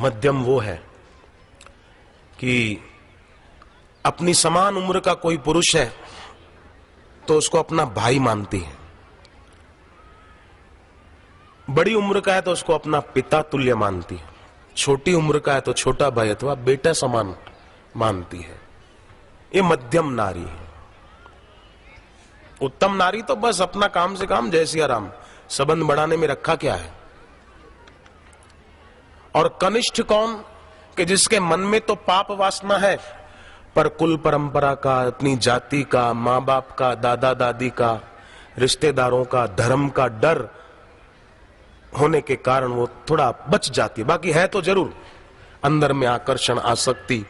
मध्यम वो है कि अपनी समान उम्र का कोई पुरुष है तो उसको अपना भाई मानती है, बड़ी उम्र का है तो उसको अपना पिता तुल्य मानती है, छोटी उम्र का है तो छोटा भाई अथवा बेटा समान मानती है। ये मध्यम नारी है। उत्तम नारी तो बस अपना काम से काम, जय सिया राम, संबंध बढ़ाने में रखा क्या है। और कनिष्ठ कौन? कि जिसके मन में तो पाप वासना है, पर कुल परंपरा का, अपनी जाति का, मां बाप का, दादा दादी का, रिश्तेदारों का, धर्म का डर होने के कारण वो थोड़ा बच जाती है। बाकी है तो जरूर अंदर में आकर्षण, आसक्ति,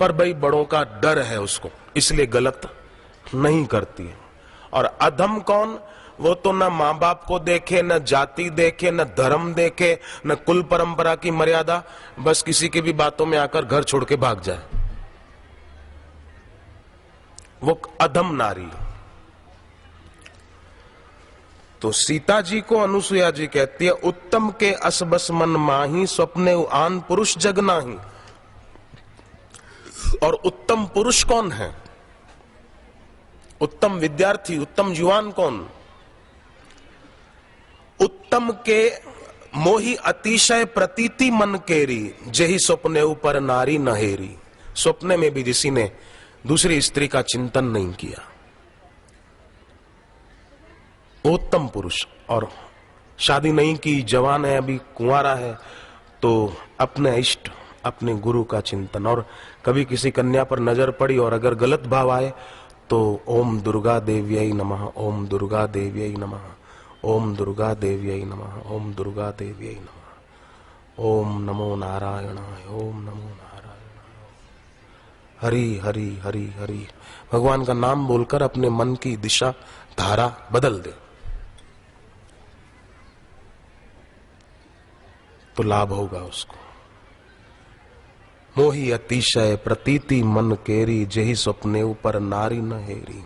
पर भाई बड़ों का डर है उसको, इसलिए गलत नहीं करती है। और अधम कौन? वो तो न मां बाप को देखे, न जाति देखे, न धर्म देखे, न कुल परंपरा की मर्यादा, बस किसी की भी बातों में आकर घर छोड़ के भाग जाए, वो अधम नारी। तो सीता जी को अनुसुईया जी कहती है, उत्तम के असबस मन माही, स्वप्ने आन पुरुष जग नाही। और उत्तम पुरुष कौन है? उत्तम विद्यार्थी, उत्तम युवान कौन? उत्तम के मोही अतिशय प्रतीति मन केरी, जेहि स्वप्ने ऊपर नारी नहेरी। स्वप्ने में भी किसी ने दूसरी स्त्री का चिंतन नहीं किया, उत्तम पुरुष। और शादी नहीं की, जवान है, अभी कुंवारा है, तो अपने इष्ट, अपने गुरु का चिंतन। और कभी किसी कन्या पर नजर पड़ी और अगर गलत भाव आए तो ओम दुर्गा देव्यै नमः, ओम दुर्गा देव्यै नमः, ओम दुर्गा देव्यै नमः, ओम दुर्गा देव्यै नमः, ओम नमो नारायणाय, ओम नमो नारायणाय, हरि हरि हरि हरि। भगवान का नाम बोलकर अपने मन की दिशा, धारा बदल दे तो लाभ होगा उसको। मोही अतिशय प्रतीति मन केरी, जेहि स्वप्ने ऊपर नारी न हेरी।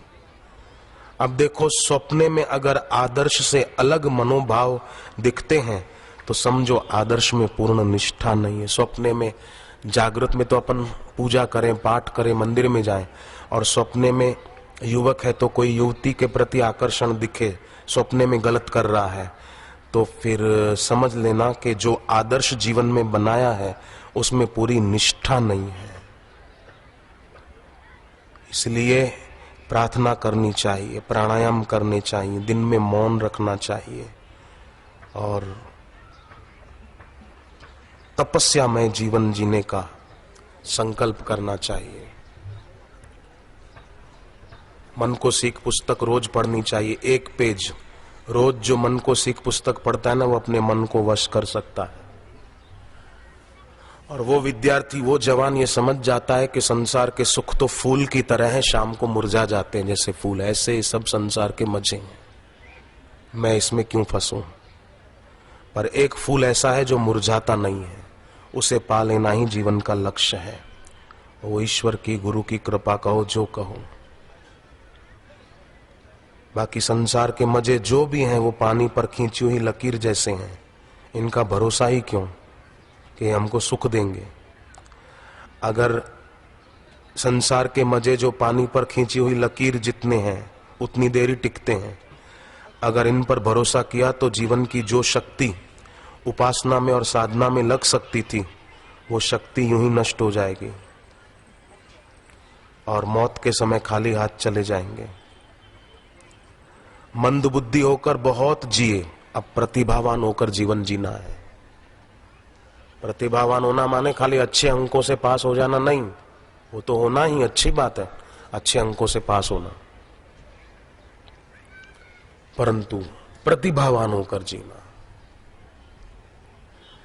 अब देखो, स्वप्ने में अगर आदर्श से अलग मनोभाव दिखते हैं तो समझो आदर्श में पूर्ण निष्ठा नहीं है। स्वप्ने में, जागृत में तो अपन पूजा करें, पाठ करें, मंदिर में जाएं, और स्वप्ने में युवक है तो कोई युवती के प्रति आकर्षण दिखे, स्वप्ने में गलत कर रहा है, तो फिर समझ लेना कि जो आदर्श जीवन में बनाया है उसमें पूरी निष्ठा नहीं है। इसलिए प्रार्थना करनी चाहिए, प्राणायाम करने चाहिए, दिन में मौन रखना चाहिए और तपस्या में जीवन जीने का संकल्प करना चाहिए। मन को सीख पुस्तक रोज पढ़नी चाहिए, एक पेज रोज। जो मन को सीख पुस्तक पढ़ता है ना, वो अपने मन को वश कर सकता है। और वो विद्यार्थी, वो जवान ये समझ जाता है कि संसार के सुख तो फूल की तरह है, शाम को मुरझा जाते हैं जैसे फूल, ऐसे सब संसार के मजे हैं, मैं इसमें क्यों फंसूं। पर एक फूल ऐसा है जो मुरझाता नहीं है, उसे पा लेना ही जीवन का लक्ष्य है। वो ईश्वर की, गुरु की कृपा कहो जो कहो। बाकी संसार के मजे जो भी हैं वो पानी पर खींची हुई लकीर जैसे हैं, इनका भरोसा ही क्यों कि हमको सुख देंगे। अगर संसार के मजे जो पानी पर खींची हुई लकीर जितने हैं उतनी देर ही टिकते हैं, अगर इन पर भरोसा किया तो जीवन की जो शक्ति उपासना में और साधना में लग सकती थी वो शक्ति यूं ही नष्ट हो जाएगी और मौत के समय खाली हाथ चले जाएंगे। मंद बुद्धि होकर बहुत जिए, अब प्रतिभावान होकर जीवन जीना है। प्रतिभावान होना माने खाली अच्छे अंकों से पास हो जाना नहीं, वो तो होना ही अच्छी बात है, अच्छे अंकों से पास होना, परंतु प्रतिभावान होकर जीना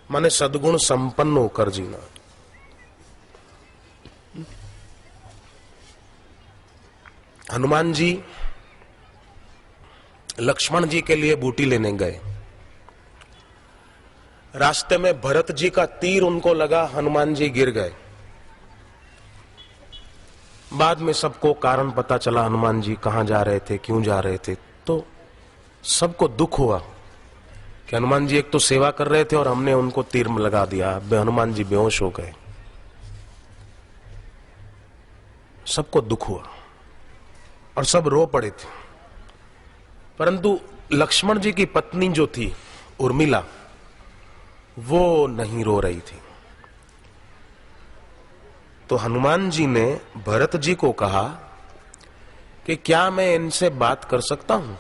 माने सद्गुण संपन्न होकर जीना। हनुमान जी लक्ष्मण जी के लिए बूटी लेने गए, रास्ते में भरत जी का तीर उनको लगा, हनुमान जी गिर गए। बाद में सबको कारण पता चला, हनुमान जी कहां जा रहे थे, क्यों जा रहे थे, तो सबको दुख हुआ कि हनुमान जी एक तो सेवा कर रहे थे और हमने उनको तीर में लगा दिया, हनुमान जी बेहोश हो गए। सबको दुख हुआ और सब रो पड़े थे, परंतु लक्ष्मण जी की पत्नी जो थी उर्मिला, वो नहीं रो रही थी। तो हनुमान जी ने भरत जी को कहा कि क्या मैं इनसे बात कर सकता हूं?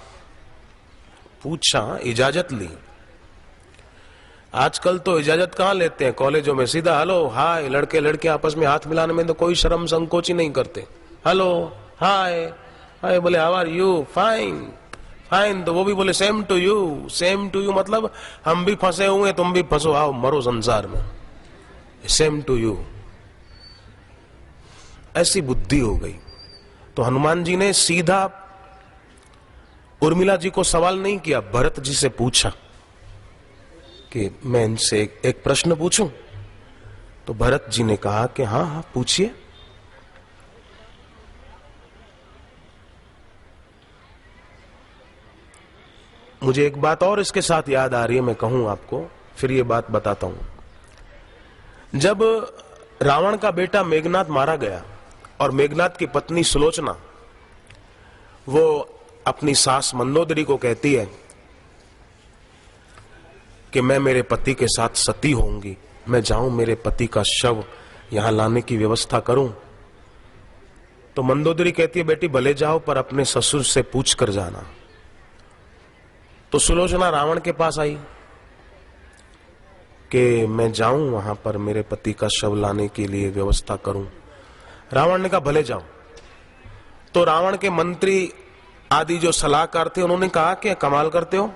पूछा, इजाजत ली। आजकल तो इजाजत कहां लेते हैं, कॉलेजों में सीधा हेलो हाय, लड़के लड़के आपस में हाथ मिलाने में तो कोई शर्म संकोच ही नहीं करते। हेलो हाय हाय, बोले how are you, fine fine, तो वो भी बोले same to you. Same to you मतलब हम भी फंसे हुए तुम भी फंसो, आओ मरो संसार में, सेम टू यू। ऐसी बुद्धि हो गई। तो हनुमान जी ने सीधा उर्मिला जी को सवाल नहीं किया, भरत जी से पूछा कि मैं इनसे एक प्रश्न पूछूं? तो भरत जी ने कहा कि हाँ हाँ पूछिए। मुझे एक बात और इसके साथ याद आ रही है, मैं कहूं आपको, फिर ये बात बताता हूं। जब रावण का बेटा मेघनाद मारा गया और मेघनाद की पत्नी सुलोचना वो अपनी सास मंदोदरी को कहती है कि मैं मेरे पति के साथ सती होऊंगी, मैं जाऊं मेरे पति का शव यहां लाने की व्यवस्था करूं। तो मंदोदरी कहती है बेटी भले जाओ, पर अपने ससुर से पूछ कर जाना। तो सुलोचना रावण के पास आई कि मैं जाऊं वहां पर मेरे पति का शव लाने के लिए व्यवस्था करूं। रावण ने कहा भले जाओ। तो रावण के मंत्री आदि जो सलाहकार थे उन्होंने कहा कि कमाल करते हो,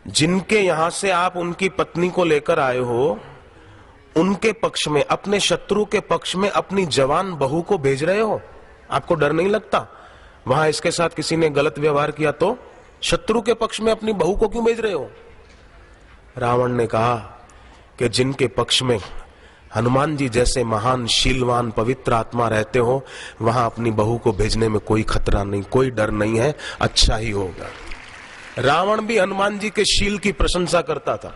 जिनके यहां से आप उनकी पत्नी को लेकर आए हो, उनके पक्ष में, अपने शत्रु के पक्ष में अपनी जवान बहू को भेज रहे हो, आपको डर नहीं लगता? वहां इसके साथ किसी ने गलत व्यवहार किया तो शत्रु के पक्ष में अपनी बहू को क्यों भेज रहे हो? रावण ने कहा कि जिनके पक्ष में हनुमान जी जैसे महान शीलवान पवित्र आत्मा रहते हो, वहां अपनी बहू को भेजने में कोई खतरा नहीं, कोई डर नहीं है, अच्छा ही होगा। रावण भी हनुमान जी के शील की प्रशंसा करता था।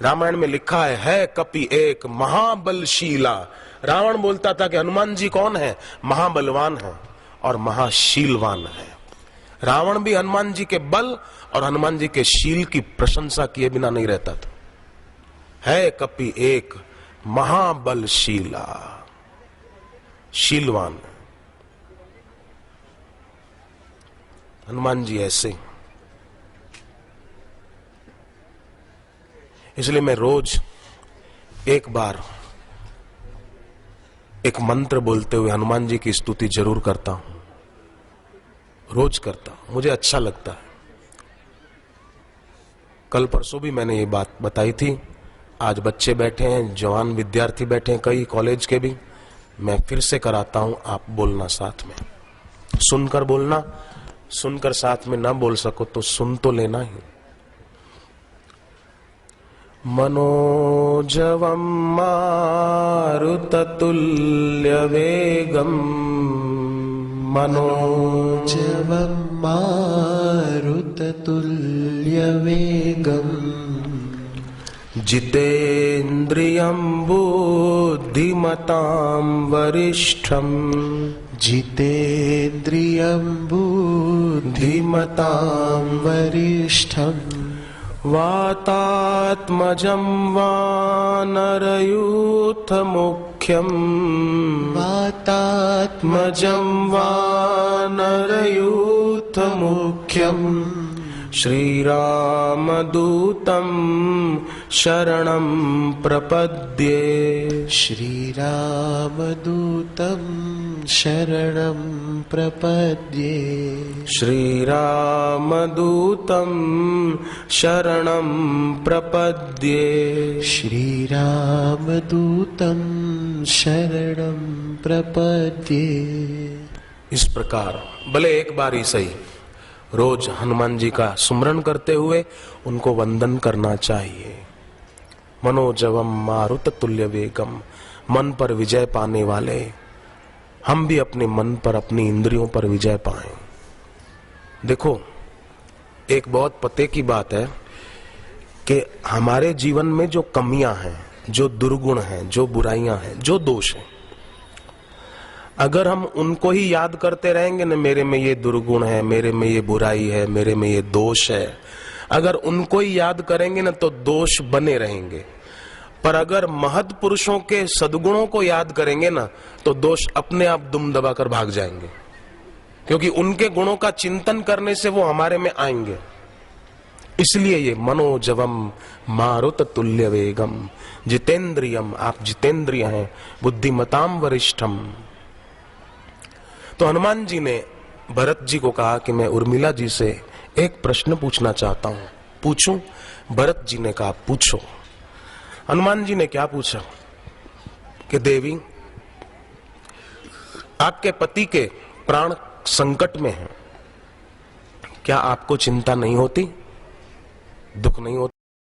रामायण में लिखा है कपि एक महाबलशीला। रावण बोलता था कि हनुमान जी कौन है? महाबलवान है और महाशीलवान है। रावण भी हनुमान जी के बल और हनुमान जी के शील की प्रशंसा किए बिना नहीं रहता था। है कपि एक महाबलशीला, शीलवान। हनुमान जी ऐसे। इसलिए मैं रोज एक बार एक मंत्र बोलते हुए हनुमान जी की स्तुति जरूर करता हूं, रोज करता हूं, मुझे अच्छा लगता है। कल परसों भी मैंने ये बात बताई थी। आज बच्चे बैठे हैं, जवान विद्यार्थी बैठे हैं, कई कॉलेज के भी। मैं फिर से कराता हूं, आप बोलना साथ में, सुनकर बोलना, सुनकर साथ में ना बोल सको तो सुन तो लेना ही। मनोजवं मारुततुल्यवेगं, मनोजवं मारुततुल्यवेगं, जितेन्द्रियं बुद्धिमतां वरिष्ठं, जितेन्द्रियं बुद्धिमतां वरिष्ठं, वातात्मजं वानरयूथमुख्यं, वातात्मजं वानरयूथमुख्यं, श्रीरामदूतं शरणं प्रपद्ये, श्रीरामदूतं शरणं प्रपद्ये, श्रीरामदूतं शरणं प्रपद्ये, श्रीरामदूतं शरणं प्रपद्ये। इस प्रकार भले एक बार ही सही रोज हनुमान जी का सुमरन करते हुए उनको वंदन करना चाहिए। मनोजवम मारुत तुल्य वेगम, मन पर विजय पाने वाले हम भी अपने मन पर, अपनी इंद्रियों पर विजय पाएं। देखो एक बहुत पते की बात है कि हमारे जीवन में जो कमियां हैं, जो दुर्गुण हैं, जो बुराइयां हैं, जो दोष हैं, अगर हम उनको ही याद करते रहेंगे ना, मेरे में ये दुर्गुण है, मेरे में ये बुराई है, मेरे में ये दोष है, अगर उनको ही याद करेंगे ना तो दोष बने रहेंगे। पर अगर महत् पुरुषों के सद्गुणों को याद करेंगे ना तो दोष अपने आप दुम दबाकर भाग जाएंगे, क्योंकि उनके गुणों का चिंतन करने से वो हमारे में आएंगे। इसलिए ये मनोजवम मारुत तुल्य वेगम जितेंद्रियम, आप जितेंद्रिय हैं, बुद्धिमताम वरिष्ठम। तो हनुमान जी ने भरत जी को कहा कि मैं उर्मिला जी से एक प्रश्न पूछना चाहता हूं, पूछूं? भरत जी ने कहा पूछो। हनुमान जी ने क्या पूछा कि देवी, आपके पति के प्राण संकट में हैं, क्या आपको चिंता नहीं होती, दुख नहीं होता?